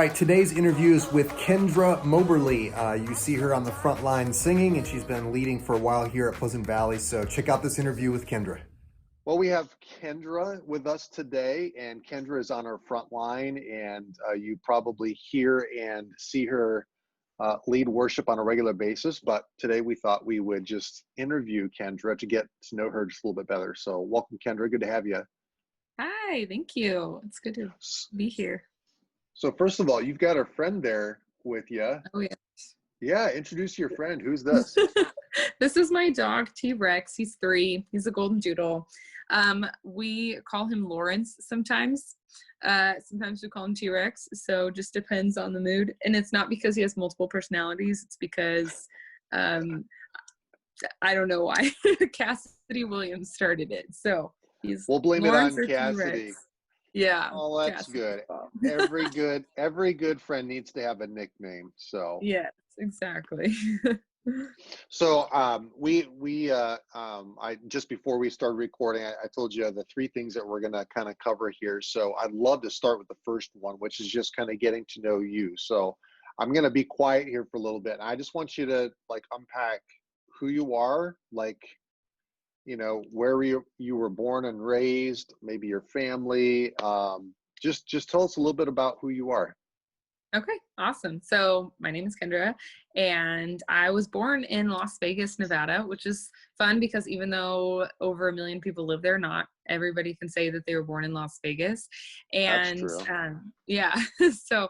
right, today's interview is with Kendra Moberly. You see her on the front line singing, and she's been leading for a while here at Pleasant Valley. So check out this interview with Kendra. Well, we have Kendra with us today, and Kendra is on our front line, and you probably hear and see her lead worship on a regular basis. But today we thought we would just interview Kendra to get to know her just a little bit better. So welcome, Kendra. Good to have you. Hi, thank you. It's good to be here. So first of all, you've got a friend there with you. Oh, yeah. Yeah, introduce your friend. Who's this? This is my dog, T-Rex. He's 3. He's a golden doodle. We call him Lawrence sometimes. Sometimes we call him T-Rex. So just depends on the mood. And it's not because he has multiple personalities. It's because I don't know why. Cassidy Williams started it. So we'll blame Lawrence it on Cassidy. T-Rex. Yeah. Oh, that's good. Every good friend needs to have a nickname. So yes, exactly. So I just before we started recording, I told you the 3 things that we're going to kind of cover here. So I'd love to start with the first one, which is just kind of getting to know you. So I'm going to be quiet here for a little bit. I just want you to unpack who you are, where you were born and raised, maybe your family. Just tell us a little bit about who you are. Okay, awesome. So my name is Kendra, and I was born in Las Vegas, Nevada, which is fun because even though over 1 million people live there, not everybody can say that they were born in Las Vegas. And that's true. Yeah, so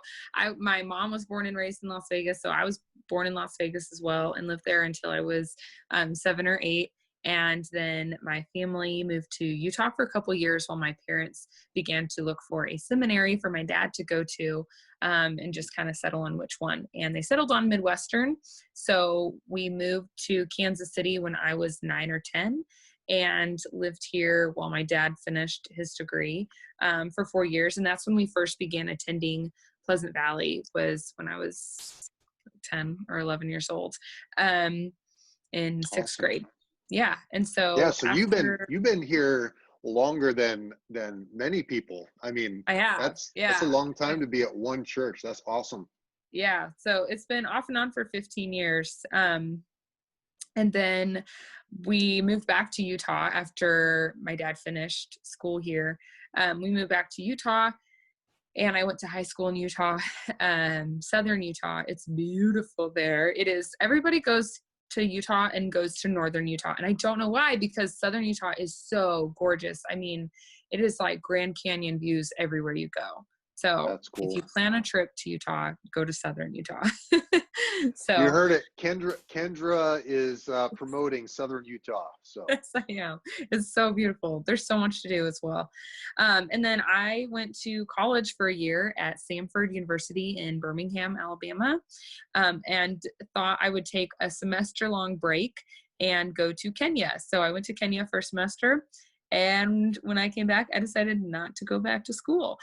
my mom was born and raised in Las Vegas, so I was born in Las Vegas as well and lived there until I was 7 or 8. And then my family moved to Utah for a couple years while my parents began to look for a seminary for my dad to go to and just kind of settle on which one. And they settled on Midwestern. So we moved to Kansas City when I was 9 or 10 and lived here while my dad finished his degree for 4 years. And that's when we first began attending Pleasant Valley, was when I was 10 or 11 years old in 6th grade. Yeah. And so you've been here longer than many people. I mean, I have. That's a long time to be at one church. That's awesome. Yeah. So it's been off and on for 15 years. And then we moved back to Utah after my dad finished school here. We moved back to Utah, and I went to high school in Utah, Southern Utah. It's beautiful there. It is. Everybody goes to Utah and goes to Northern Utah. And I don't know why, because Southern Utah is so gorgeous. I mean, it is like Grand Canyon views everywhere you go. So that's cool. If you plan a trip to Utah, go to Southern Utah. So you heard it. Kendra is promoting Southern Utah. So yes, I am. It's so beautiful. There's so much to do as well. And then I went to college for a year at Samford University in Birmingham, Alabama, and thought I would take a semester-long break and go to Kenya. So I went to Kenya for a semester. And when I came back, I decided not to go back to school.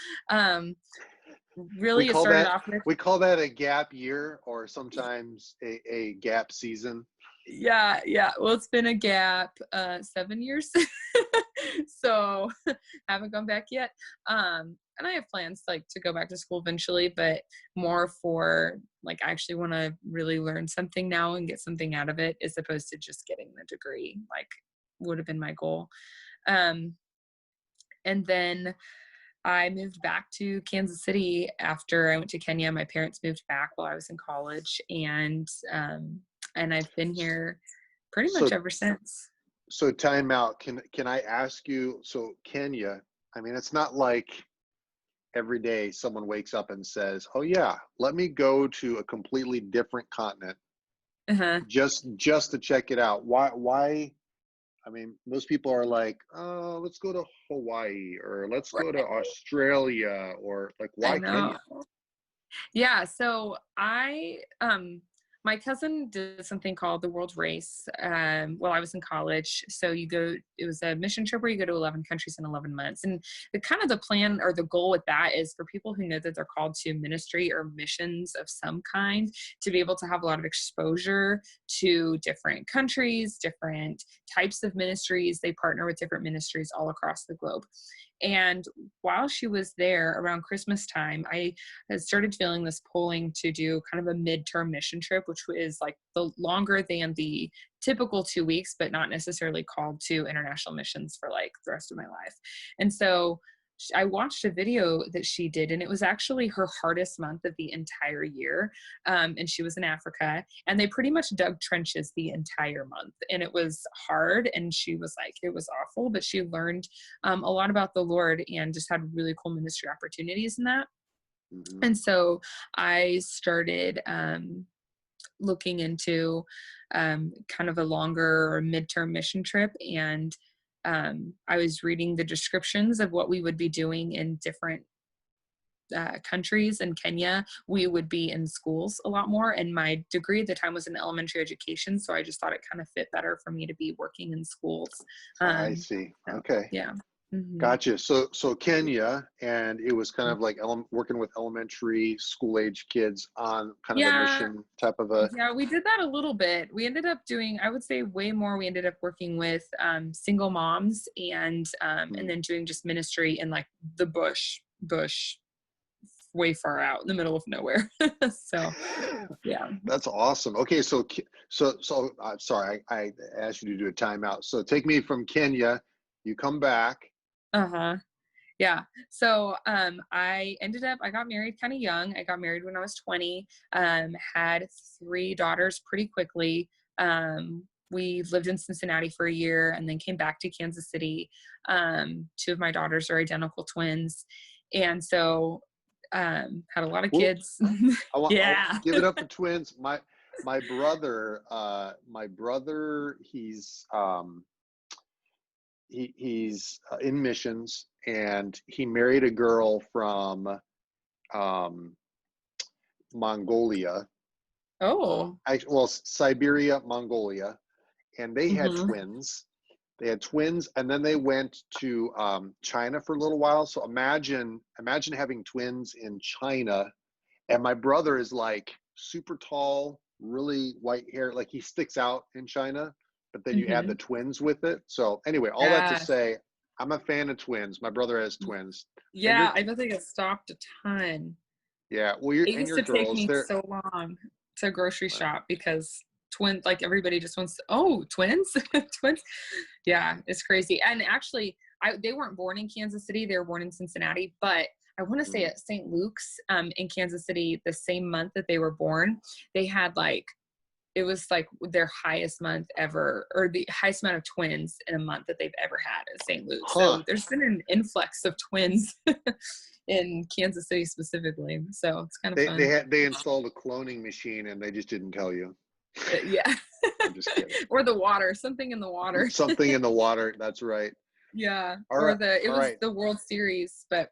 We call that a gap year, or sometimes a gap season. Yeah. Well, it's been a gap 7 years. So haven't gone back yet. And I have plans to go back to school eventually, but more for I actually want to really learn something now and get something out of it, as opposed to just getting the degree, would have been my goal. And then I moved back to Kansas City after I went to Kenya. My parents moved back while I was in college, and I've been here pretty much ever since. So time out. Can I ask you, so Kenya, I mean, it's not like every day someone wakes up and says, oh yeah, let me go to a completely different continent just to check it out. Why? I mean, most people are like, oh, let's go to Hawaii, or let's go to Australia, or why Kenya? Yeah. So my cousin did something called the World Race while I was in college. So it was a mission trip where you go to 11 countries in 11 months. And the plan or the goal with that is for people who know that they're called to ministry or missions of some kind to be able to have a lot of exposure to different countries, different types of ministries. They partner with different ministries all across the globe. And while she was there around Christmas time, I had started feeling this pulling to do kind of a midterm mission trip, which is like the longer than the typical 2 weeks, but not necessarily called to international missions for like the rest of my life. And so I watched a video that she did, and it was actually her hardest month of the entire year. And she was in Africa, and they pretty much dug trenches the entire month. And it was hard. And she was like, it was awful, but she learned a lot about the Lord and just had really cool ministry opportunities in that. Mhm. And so I started looking into kind of a longer or midterm mission trip. And I was reading the descriptions of what we would be doing in different countries. In Kenya, we would be in schools a lot more. And my degree at the time was in elementary education. So I just thought it kind of fit better for me to be working in schools. I see. So, Okay. yeah. Mm-hmm. Gotcha. So Kenya, and it was kind of like working with elementary school age kids on kind of a Yeah. mission type of a. Yeah, we did that a little bit. We ended up doing, I would say way more. We ended up working with single moms and then doing just ministry in like the bush, way far out in the middle of nowhere. So, yeah. That's awesome. Okay, so sorry, I asked you to do a timeout. So take me from Kenya. You come back. Uh-huh. Yeah. So I got married kind of young. I got married when I was 20, had 3 daughters pretty quickly. We lived in Cincinnati for a year and then came back to Kansas City. 2 of my daughters are identical twins. And so had a lot of Whoop. kids. I'll Yeah. give it up for twins. My brother, he's in missions, and he married a girl from Mongolia. Oh. Siberia, Mongolia, and they had Mm-hmm. twins. They had twins, and then they went to China for a little while. So imagine having twins in China. And my brother is like super tall, really white hair, like he sticks out in China. But then you add Mm-hmm. the twins with it. So anyway, all that to Yeah. say, I'm a fan of twins. My brother has twins, and Yeah. I bet they get stopped a ton. yeah. Well, you're It and used your to take girls, me they're so long to grocery well, shop because like everybody just wants to, oh, twins, twins. Yeah, it's crazy. And actually, they weren't born in Kansas City. They were born in Cincinnati, but I want to say mm, at St. Luke's in Kansas City, the same month that they were born, they had like, it was like their highest month ever, or the highest amount of twins in a month that they've ever had at St. Luke's. huh? So there's been an influx of twins in Kansas City specifically. So it's kind of fun. They installed a cloning machine, and they just didn't tell you. Yeah. I'm just kidding. Or the water, something in the water. Something in the water. That's right. Yeah. All Or right. it All was right. the World Series, but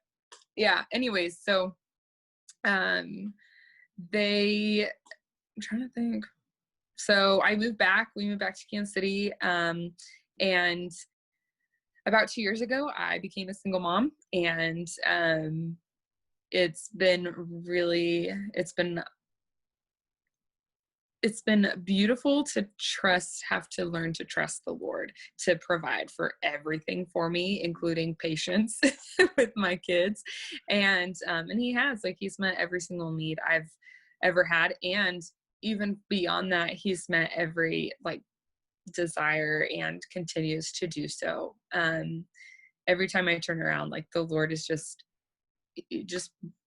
yeah. Anyways, so um I'm trying to think. So we moved back to Kansas City. And about 2 years ago, I became a single mom, and it's been beautiful to have to learn to trust the Lord to provide for everything for me, including patience with my kids. And he's met every single need I've ever had. And even beyond that, he's met every like desire and continues to do so. Every time I turn around, like the Lord is just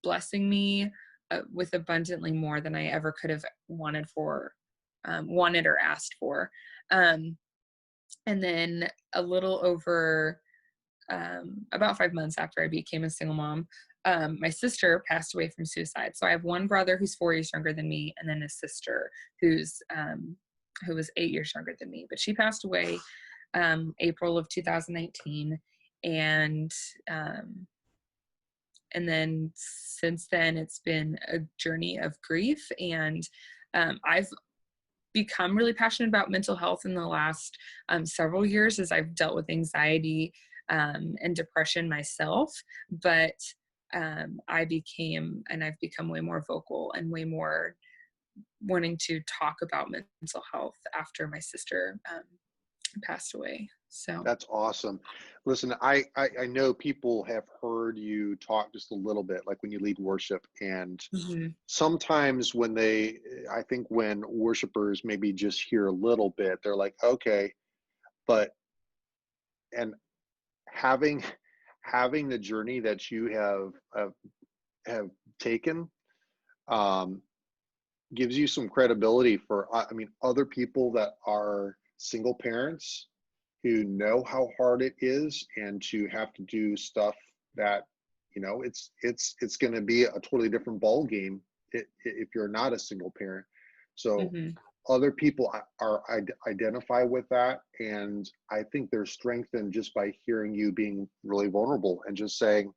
blessing me with abundantly more than I ever could have wanted or asked for. And then a little over about 5 months after I became a single mom, my sister passed away from suicide. So I have one brother who's 4 years younger than me, and then a sister who was 8 years younger than me. But she passed away April of 2019, and then since then, it's been a journey of grief. And I've become really passionate about mental health in the last several years as I've dealt with anxiety and depression myself. But I've become way more vocal and way more wanting to talk about mental health after my sister passed away. So, That's awesome. Listen, I know people have heard you talk just a little bit, like when you lead worship, and mhm. sometimes I think when worshipers maybe just hear a little bit, they're like, okay, but, and having having the journey that you have taken, um, gives you some credibility for, I mean, other people that are single parents who know how hard it is, and to have to do stuff that, it's going to be a totally different ball game if you're not a single parent. So Mhm. other people identify with that, and I think they're strengthened just by hearing you being really vulnerable and just saying,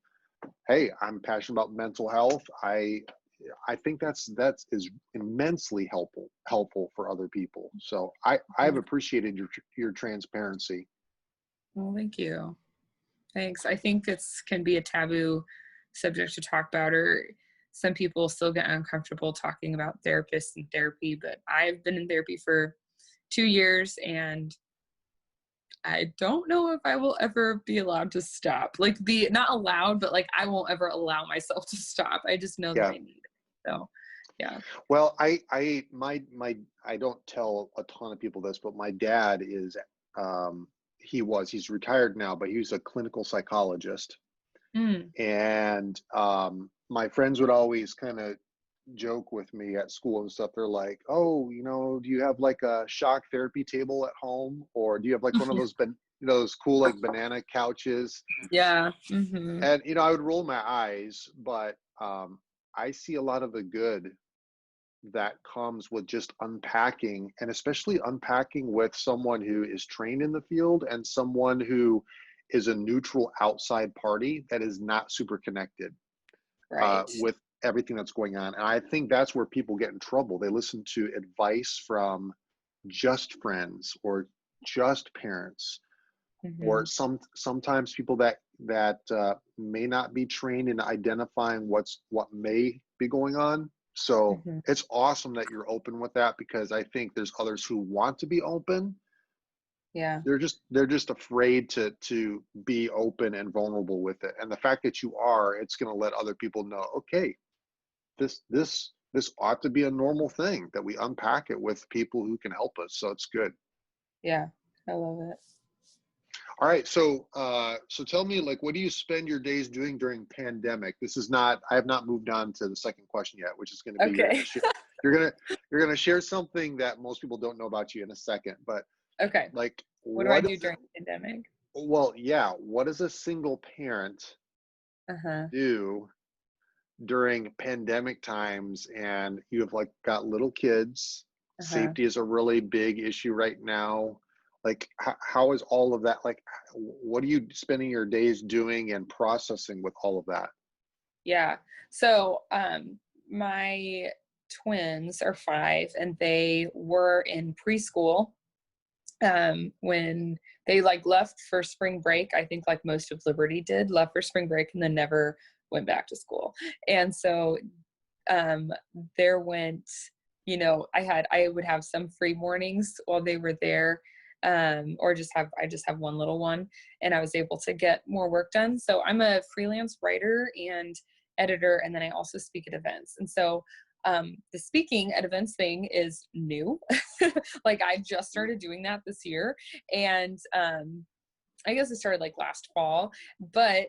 hey, I'm passionate about mental health. I think that's is immensely helpful for other people. So I've Yeah. appreciated your transparency. Well, thank you. Thanks. I think it's can be a taboo subject to talk about, or some people still get uncomfortable talking about therapists and therapy, but I've been in therapy for 2 years, and I don't know if I will ever be allowed to stop. Like, be not allowed, but like I won't ever allow myself to stop. I just know that Yeah. I need it. So yeah. Well, I don't tell a ton of people this, but my dad is, he's retired now, but he was a clinical psychologist. Mm. And my friends would always kind of joke with me at school and stuff. They're like, oh, do you have like a shock therapy table at home? Or do you have like one of those cool like banana couches? Yeah. Mm-hmm. And, I would roll my eyes, but I see a lot of the good that comes with just unpacking, and especially unpacking with someone who is trained in the field and someone who is a neutral outside party that is not super connected Right. with everything that's going on. And I think that's where people get in trouble. They listen to advice from just friends or just parents, Mm-hmm. or sometimes people that may not be trained in identifying what may be going on. So Mm-hmm. it's awesome that you're open with that, because I think there's others who want to be open. Yeah. They're just afraid to be open and vulnerable with it. And the fact that you are, it's going to let other people know, okay, this ought to be a normal thing, that we unpack it with people who can help us. So it's good. Yeah. I love it. All right, so tell me, like, what do you spend your days doing during pandemic? This is not, I have not moved on to the second question yet, which is going to be, Okay. you're gonna you're gonna share something that most people don't know about you in a second, but Okay. like, What do I what do is it? during the pandemic? Well, yeah, what does a single parent Uh-huh. do during pandemic times? And you have like got little kids. Uh-huh. Safety is a really big issue right now. Like, how is all of that? Like, what are you spending your days doing and processing with all of that? Yeah. So, my twins are 5, and they were in preschool when they like left for spring break. I think like most of Liberty did, left for spring break and then never went back to school. And so um there went, I would have some free mornings while they were there, or I just have one little one, and I was able to get more work done. So I'm a freelance writer and editor, and then I also speak at events. And so the speaking at events thing is new. Like I just started doing that this year, and I guess it started like last fall, but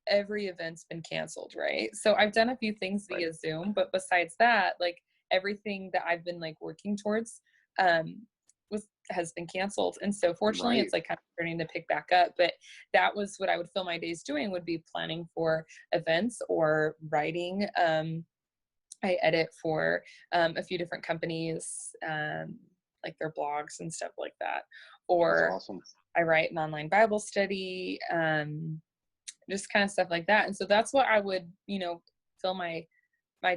every event's been canceled, right? So I've done a few things Right. via Zoom, but besides that, like everything that I've been like working towards has been canceled. And so fortunately Right. it's like kind of starting to pick back up. But that was what I would fill my days doing, would be planning for events or writing. I edit for a few different companies, like their blogs and stuff like that. That's Or awesome. I write an online Bible study, just kind of stuff like that. And so that's what I would, fill my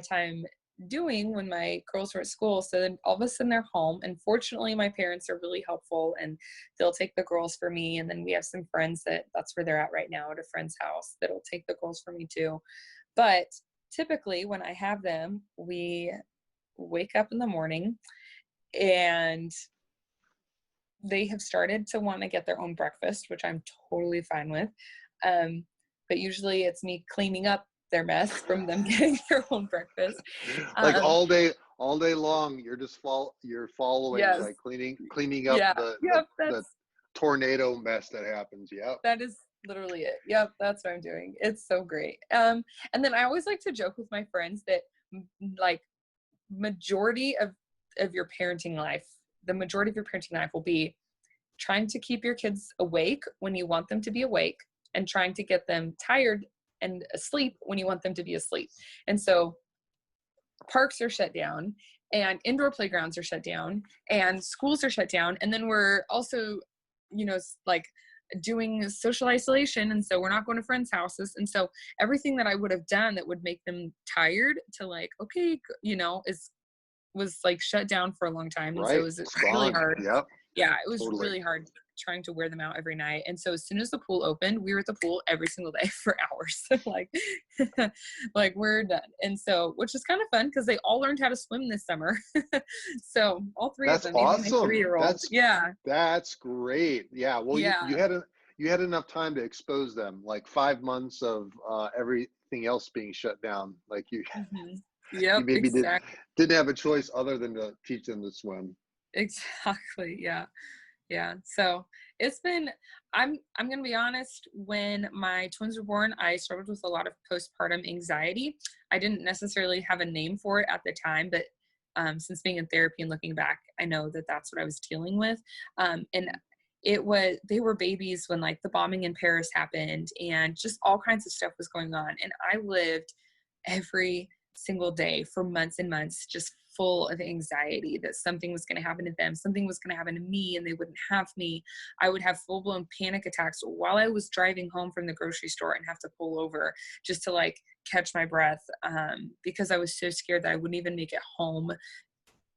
time doing when my girls were at school. So then all of a sudden they're home. And fortunately, my parents are really helpful, and they'll take the girls for me. And then we have some friends that's where they're at right now, at a friend's house, that'll take the girls for me too. But typically when I have them, we wake up in the morning and they have started to want to get their own breakfast, which I'm totally fine with. But usually it's me cleaning up their mess from them getting their own breakfast. Like Um, all day long, you're following, yes. like cleaning up Yeah. Yep. the tornado mess that happens. Yep. That is literally it. Yep. That's what I'm doing. It's so great. And then I always like to joke with my friends that like majority of your parenting life, the majority of your parenting life will be trying to keep your kids awake when you want them to be awake, and trying to get them tired and asleep when you want them to be asleep. And so parks are shut down, and indoor playgrounds are shut down, and schools are shut down. And then we're also, like doing social isolation. And so we're not going to friends' houses. And so everything that I would have done that would make them tired to like, okay, was like shut down for a long time. And so Right. it was It's really gone. hard. Yep. Yeah, it was Totally. really hard trying to wear them out every night. And so as soon as the pool opened, we were at the pool every single day for hours. like, like we're done. And so, which is kind of fun because they all learned how to swim this summer. So all three of That's them, even my awesome. 3-year-old. Yeah. That's great. Yeah. Well, Yeah. you had enough time to expose them, like 5 months of everything else being shut down. Like you Yep, maybe exactly. didn't have a choice other than to teach them to swim. Exactly. Yeah. Yeah. So it's been, I'm going to be honest, when my twins were born, I struggled with a lot of postpartum anxiety. I didn't necessarily have a name for it at the time, but since being in therapy and looking back, I know that that's what I was dealing with. And they were babies when like the bombing in Paris happened and just all kinds of stuff was going on. And I lived every single day for months and months, just full of anxiety that something was going to happen to them, something was going to happen to me, and they wouldn't have me. I would have full-blown panic attacks while I was driving home from the grocery store and have to pull over just to like catch my breath, because I was so scared that I wouldn't even make it home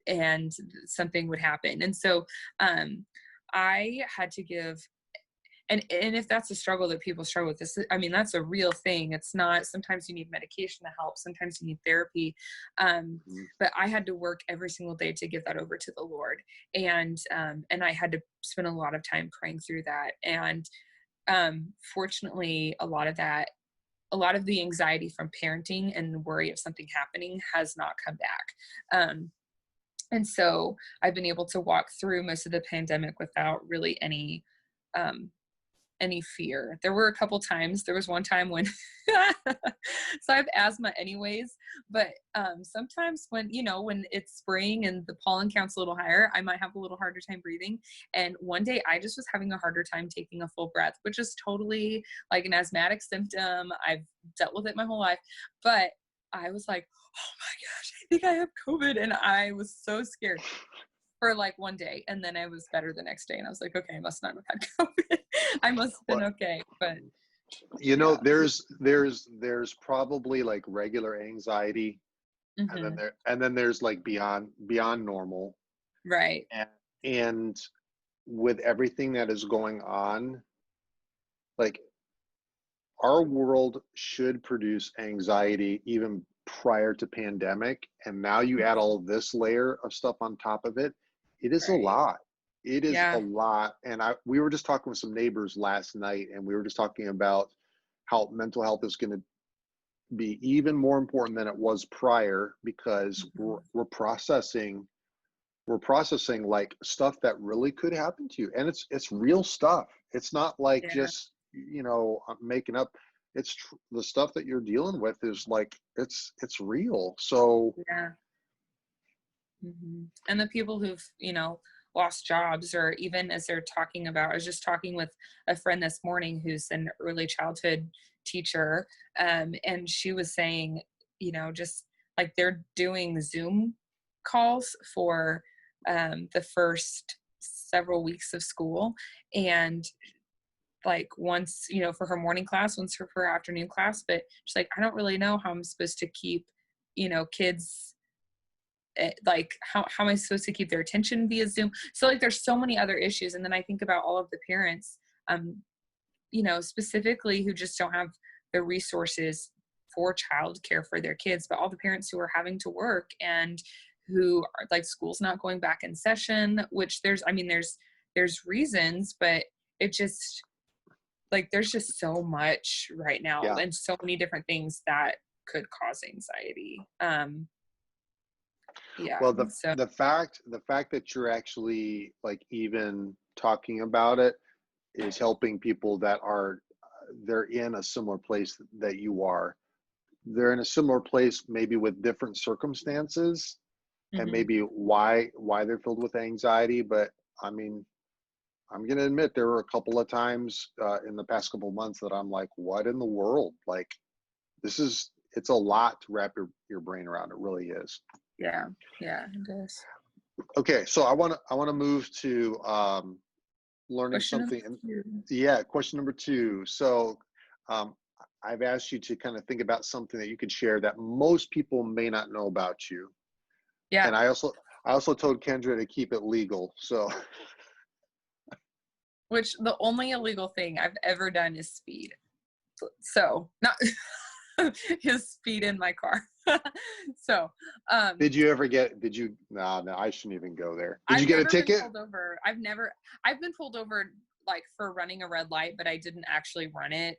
and something would happen. And so I had to give, and if that's a struggle that people struggle with, that's a real thing. It's not, sometimes you need medication to help, sometimes you need therapy. But I had to work every single day to give that over to the Lord. And I had to spend a lot of time praying through that. And fortunately, a lot of the anxiety from parenting and worry of something happening has not come back. And so I've been able to walk through most of the pandemic without really any fear. There were a couple times. There was one time when, so I have asthma anyways, but sometimes when it's spring and the pollen count's a little higher, I might have a little harder time breathing. And one day I just was having a harder time taking a full breath, which is totally like an asthmatic symptom. I've dealt with it my whole life, but I was like, oh my gosh, I think I have COVID. And I was so scared for like one day, and then I was better the next day, and I was like, okay, I must not have had COVID. I must have been okay. But there's probably like regular anxiety, and then there's like beyond normal, right. And with everything that is going on, like our world should produce anxiety even prior to pandemic, and now you add all this layer of stuff on top of it. It is a lot. It is a lot. And we were just talking with some neighbors last night, and we were just talking about how mental health is going to be even more important than it was prior, because we're processing like stuff that really could happen to you, and it's real stuff. It's not like just making up. It's the stuff that you're dealing with is like it's real. So and the people who've lost jobs, or even as they're talking about, I was just talking with a friend this morning who's an early childhood teacher, and she was saying, just like they're doing Zoom calls for the first several weeks of school, and like once for her morning class, once for her afternoon class, but she's like, I don't really know how I'm supposed to keep kids, like how am I supposed to keep their attention via Zoom? So like there's so many other issues. And then I think about all of the parents, specifically who just don't have the resources for childcare for their kids, but all the parents who are having to work and who are like, school's not going back in session, which there's there's reasons, but it just, like, there's just so much right now Yeah. and so many different things that could cause anxiety. Yeah. Well, So the fact that you're actually like even talking about it is helping people that are they're in a similar place that you are. They're in a similar place, maybe with different circumstances, and mhm. maybe why they're filled with anxiety. But I mean, I'm going to admit there were a couple of times in the past couple of months that I'm like, what in the world? Like, it's a lot to wrap your brain around. It really is. Yeah. Yeah, it is. Okay, so I want to move to learning Question number something. And 2. yeah, question number 2. So um, I've asked you to kind of think about something that you could share that most people may not know about you. Yeah. And I also told Kendra to keep it legal. So Which the only illegal thing I've ever done is speed. So not is speed in my car. So did you no, I shouldn't even go there. Did you I've get a never been ticket? pulled over. I've been pulled over like for running a red light, but I didn't actually run it.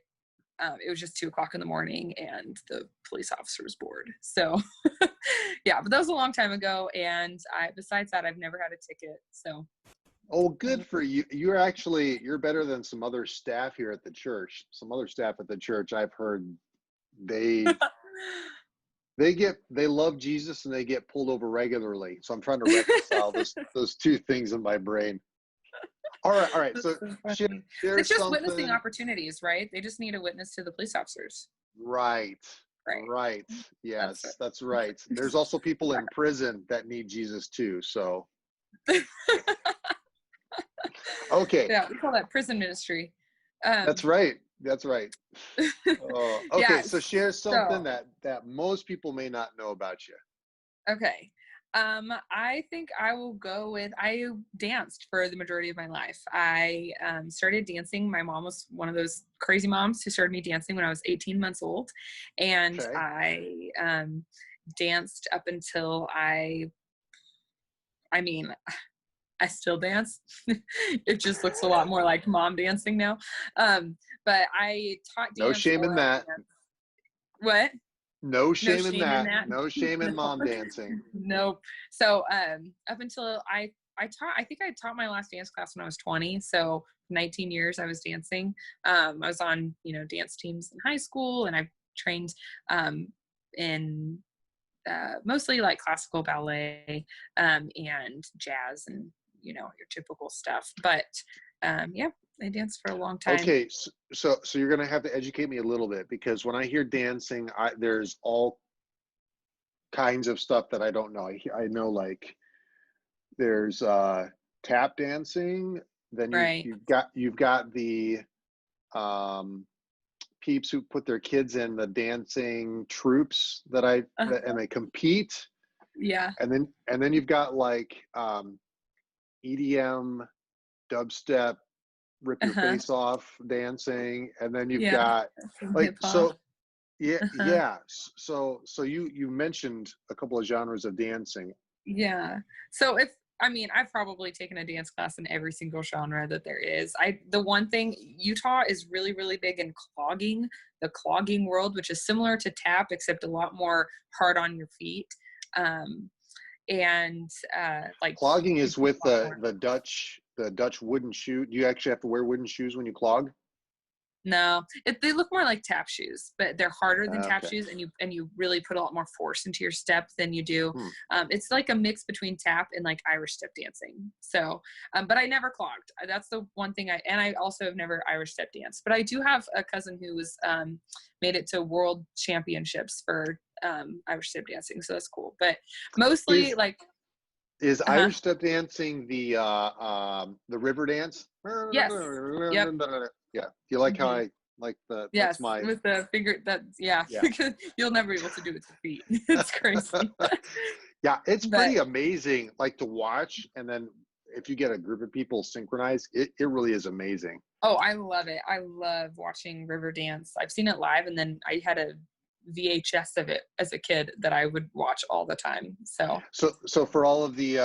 It was just 2:00 in the morning and the police officer was bored. So yeah, but that was a long time ago. And besides that, I've never had a ticket. So Oh, good for you. You're better than some other staff here at the church. Some other staff at the church, I've heard they they love Jesus and they get pulled over regularly. So I'm trying to reconcile those two things in my brain. All right. that's So so share, funny. share It's just witnessing something. opportunities, right? They just need a witness to the police officers. Right. Right. Right. That's Yes, that's right. There's also people in prison that need Jesus too. So it. okay. Yeah, we call that prison ministry. Um, That's right. That's right. Okay, yeah, so share something so that most people may not know about you. okay. I think I will go with I danced for the majority of my life. I started dancing. My mom was one of those crazy moms who started me dancing when I was 18 months old. And Okay. I danced up until I mean, I still dance. It just looks a lot more like mom dancing now. But I taught No dance, shame in oral that. dance. What? No No shame in shame in that. that. No shame in No. mom dancing. Nope. So up until I think I taught my last dance class when I was 20. So 19 years I was dancing. I was on, dance teams in high school, and I trained in mostly like classical ballet and jazz and your typical stuff. But yeah, I danced for a long time. Okay, so you're gonna have to educate me a little bit, because when I hear dancing, there's all kinds of stuff that I don't know. I know, like, there's tap dancing, then Right. you've got the um peeps who put their kids in the dancing troops and they compete, Yeah. and then you've got like EDM, dubstep, rip your Uh-huh. face off dancing, and then you've Yeah. got like, Hip hop. so yeah, Uh-huh. yeah. So you mentioned a couple of genres of dancing. Yeah. So I've probably taken a dance class in every single genre that there is. The one thing, Utah is really, really big in the clogging world, which is similar to tap, except a lot more hard on your feet. And like Clogging you is do with a lot more. the Dutch wooden shoe. Do you actually have to wear wooden shoes when you clog? No, they look more like tap shoes, but they're harder than tap Okay. shoes, and you really put a lot more force into your step than you do. Hmm. It's like a mix between tap and like Irish step dancing. So, but I never clogged. That's the one thing I also have never Irish step danced. But I do have a cousin who was made it to world championships for Irish step dancing, so that's cool. But mostly Is like, is uh-huh. Irish step dancing the river dance? Yes, yep. Yeah. Do you like how Hmm. I like that's Yes, my with the finger. Yeah, yeah. because you'll never be able to do it with your feet. It's crazy. Yeah, it's But pretty amazing, like, to watch, and then if you get a group of people synchronized, it really is amazing. oh, I love it. I love watching river dance. I've seen it live, and then I had a VHS of it as a kid that I would watch all the time. So for all of the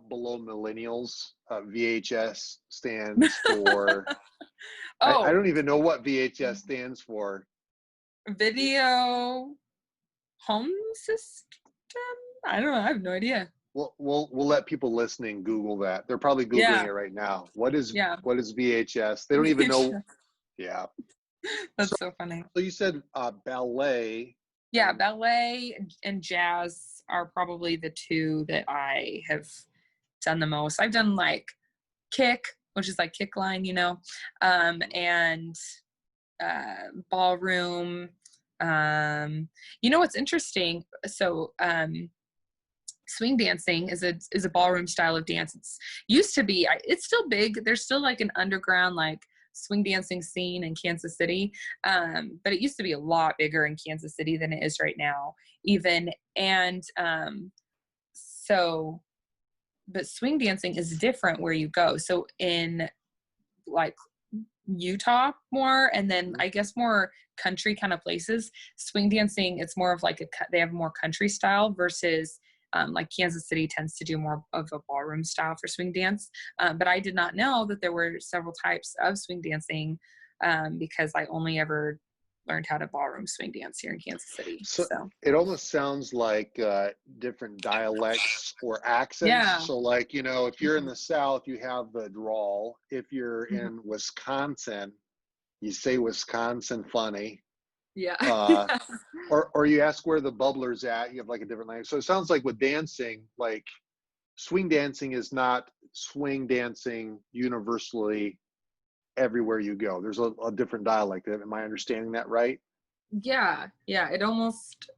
below millennials, VHS stands for. I Oh, don't even know what VHS stands for. video home system? I don't know. I have no idea. We'll let people listening Google that. They're probably Googling Yeah. it right now. What is Yeah. VHS? They don't even know. Yeah. That's so funny. So you said ballet. Yeah, ballet and jazz are probably the two that I have done the most. I've done like kick, which is like kick line, and ballroom. What's interesting? So swing dancing is a ballroom style of dance. It's used to be, it's still big. There's still like an underground like swing dancing scene in Kansas City. But it used to be a lot bigger in Kansas City than it is right now, even. And but swing dancing is different where you go. So in like Utah more, and then I guess more country kind of places, swing dancing, it's more of like they have more country style versus like Kansas City tends to do more of a ballroom style for swing dance. But I did not know that there were several types of swing dancing because I only ever learned how to ballroom swing dance here in Kansas City. So it almost sounds like different dialects or accents. Yeah. So like, if you're in the South, you have the drawl. If you're in Wisconsin, you say Wisconsin funny. Yeah. Or you ask where the bubbler's at, you have like a different language. So it sounds like with dancing, like swing dancing is not swing dancing universally everywhere you go. There's a different dialect. Am I understanding that right? Yeah. It almost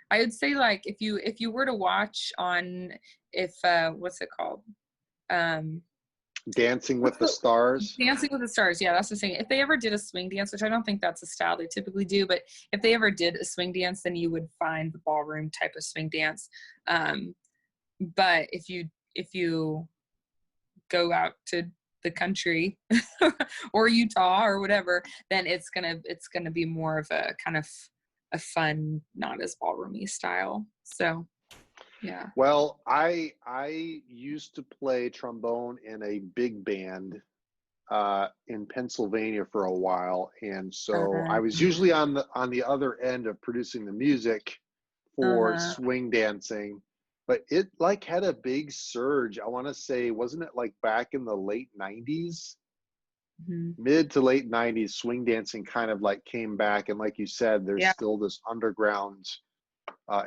I would say like if you were to watch on what's it called? Dancing with the Stars. Dancing with the Stars. Yeah, that's the thing. If they ever did a swing dance, which I don't think that's a style they typically do, but if they ever did a swing dance, then you would find the ballroom type of swing dance. But if you go out to the country or Utah or whatever, then it's gonna be more of a kind of a fun, not as ballroomy style. So yeah. Well, I used to play trombone in a big band in Pennsylvania for a while, and so I was usually on the other end of producing the music for swing dancing. But it like had a big surge. I want to say, wasn't it like back in the late 90s? Mid to late 90s, swing dancing kind of like came back, and like you said, there's still this underground.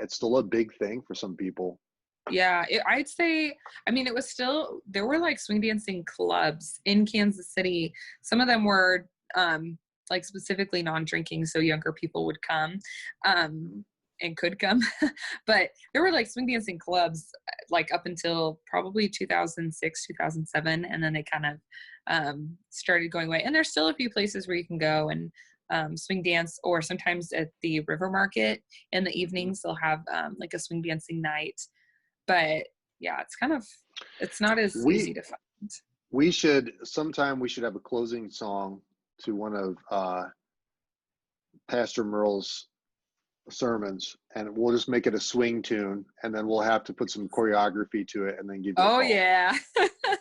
It's still a big thing for some people. Yeah, I'd say, it was still, there were like swing dancing clubs in Kansas City. Some of them were like specifically non-drinking, so younger people would come and could come. But there were like swing dancing clubs like up until probably 2006, 2007, and then they kind of started going away. And there's still a few places where you can go and swing dance, or sometimes at the River Market in the evenings they'll have like a swing dancing night. But yeah, it's not as easy to find. We should have a closing song to one of Pastor Merle's sermons, and we'll just make it a swing tune, and then we'll have to put some choreography to it and then give you a call. Yeah.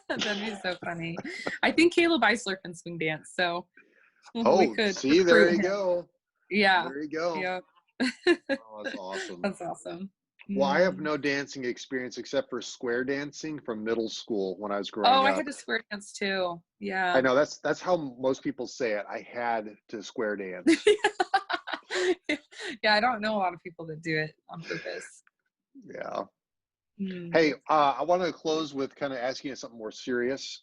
That'd be so funny. I think Caleb Eisler can swing dance, so we could see, there you go. Yeah. There you go. Yep. Oh, that's awesome. That's awesome. Well, I have no dancing experience except for square dancing from middle school when I was growing up. I had to square dance too. Yeah. I know, that's how most people say it. I had to square dance. Yeah, I don't know a lot of people that do it on purpose. Yeah. Hey, I want to close with kind of asking you something more serious,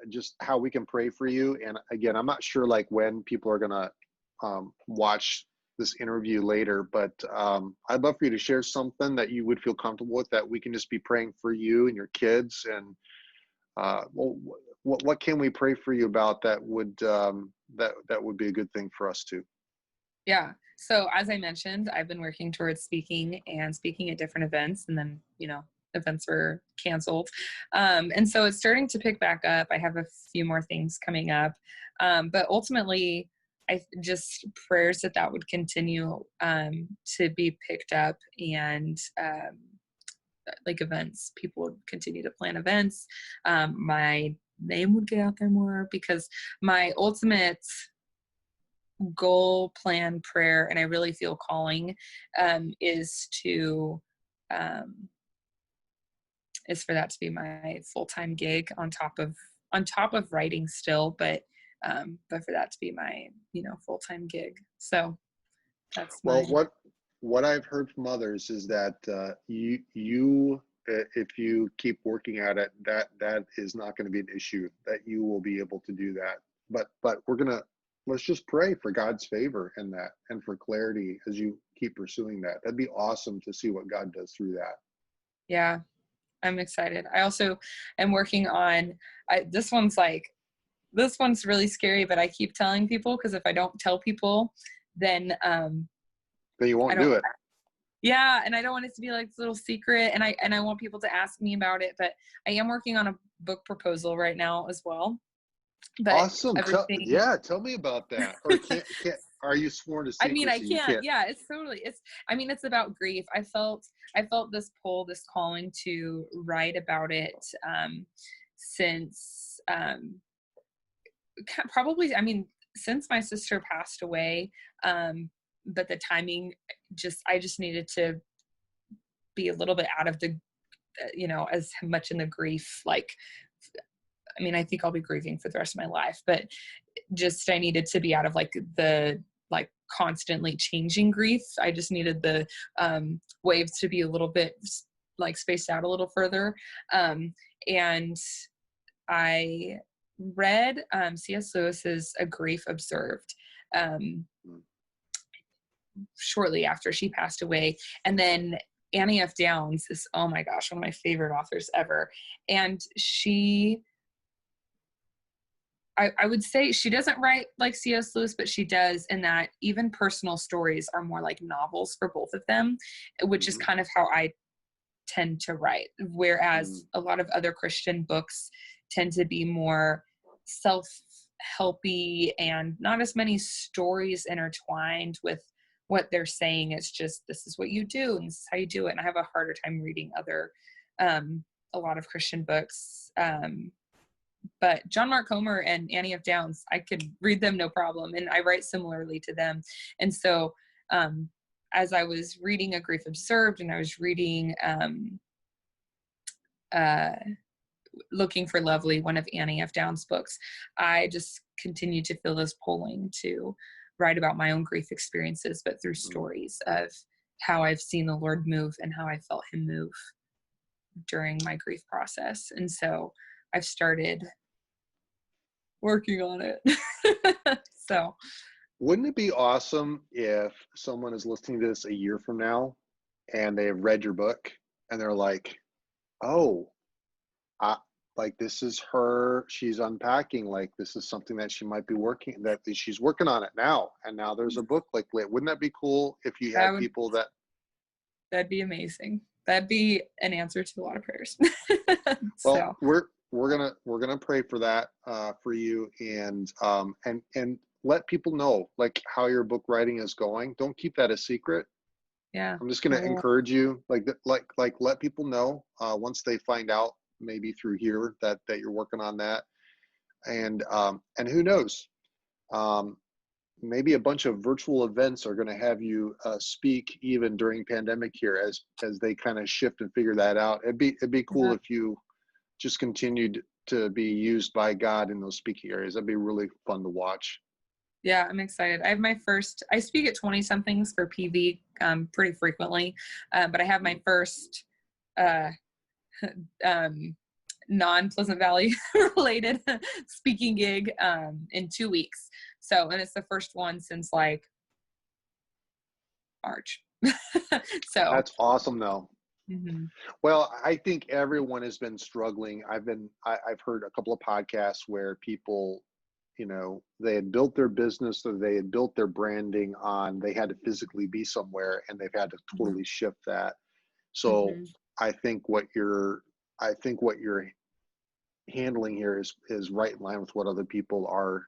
just how we can pray for you. And again, I'm not sure like when people are going to watch this interview later, but I'd love for you to share something that you would feel comfortable with, that we can just be praying for you and your kids. And what can we pray for you about that would be a good thing for us to? Yeah. So as I mentioned, I've been working towards speaking at different events, and then, events were canceled. And so it's starting to pick back up. I have a few more things coming up. But ultimately, I just prayers that would continue to be picked up, and like events, people would continue to plan events. My name would get out there more, because my ultimate goal, plan, prayer, and I really feel calling is for that to be my full-time gig on top of writing still, but for that to be my, full-time gig. So that's Well, what I've heard from others is that you if you keep working at it, that is not going to be an issue, that you will be able to do that. But let's just pray for God's favor in that, and for clarity as you keep pursuing that. That'd be awesome to see what God does through that. Yeah, I'm excited. I also am working on, this one's really scary, but I keep telling people, because if I don't tell people, then But you won't do it. Yeah, and I don't want it to be like this little secret, and I want people to ask me about it, but I am working on a book proposal right now as well. But Awesome. Tell me about that. Or can't are you sworn to secrecy? I mean, I You can't. Yeah, it's about grief. I felt this pull, this calling to write about it since probably, since my sister passed away. But the timing, I just needed to be a little bit out of the, as much in the grief. I think I'll be grieving for the rest of my life, but just, I needed to be out of the constantly changing grief. I just needed the waves to be a little bit spaced out a little further. And I read C.S. Lewis's A Grief Observed shortly after she passed away. And then Annie F. Downs is, oh my gosh, one of my favorite authors ever. And I would say she doesn't write like C.S. Lewis, but she does, in that even personal stories are more like novels for both of them, which is kind of how I tend to write. Whereas a lot of other Christian books tend to be more self-helpy and not as many stories intertwined with what they're saying. It's just, this is what you do and this is how you do it. And I have a harder time reading a lot of Christian books. But John Mark Comer and Annie F. Downs, I could read them no problem. And I write similarly to them. And so as I was reading A Grief Observed, and I was reading Looking for Lovely, one of Annie F. Downs' books, I just continued to feel this pulling to write about my own grief experiences, but through stories of how I've seen the Lord move and how I felt him move during my grief process. And so I've started working on it. So wouldn't it be awesome if someone is listening to this a year from now and they have read your book and they're like, oh, this is her, she's unpacking, this is something that she's working on it now. And now there's a book. Wouldn't that be cool if you had people that? That'd be amazing. That'd be an answer to a lot of prayers. Well, we're gonna pray for that for you, and let people know how your book writing is going. Don't keep that a secret. Yeah, I'm just gonna encourage you, let people know once they find out, maybe through here, that you're working on that, and who knows, maybe a bunch of virtual events are going to have you speak even during pandemic here, as they kind of shift and figure that out. It'd be cool if you just continued to be used by God in those speaking areas. That'd be really fun to watch. Yeah, I'm excited. I speak at 20 somethings for PV pretty frequently, but I have my first non-Pleasant Valley related speaking gig in 2 weeks. So, and it's the first one since March. So that's awesome though. Mm-hmm. Well, I think everyone has been struggling. I've heard a couple of podcasts where people, they had built their business, or they had built their branding on, they had to physically be somewhere, and they've had to totally shift that. So I think what you're handling here is right in line with what other people are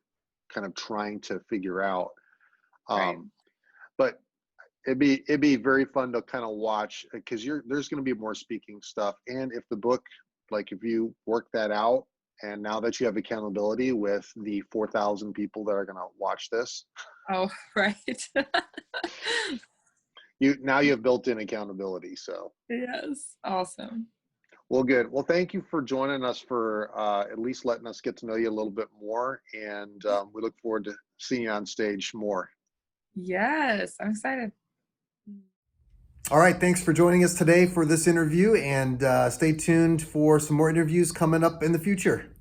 kind of trying to figure out. Right. But it'd be very fun to kind of watch, because there's going to be more speaking stuff. And if the book, like if you work that out, and now that you have accountability with the 4,000 people that are going to watch this, Oh, right. you have built-in accountability. So Yes. Awesome. well, good. Well, thank you for joining us, for at least letting us get to know you a little bit more, and we look forward to seeing you on stage more. Yes, I'm excited. All right, thanks for joining us today for this interview, and stay tuned for some more interviews coming up in the future.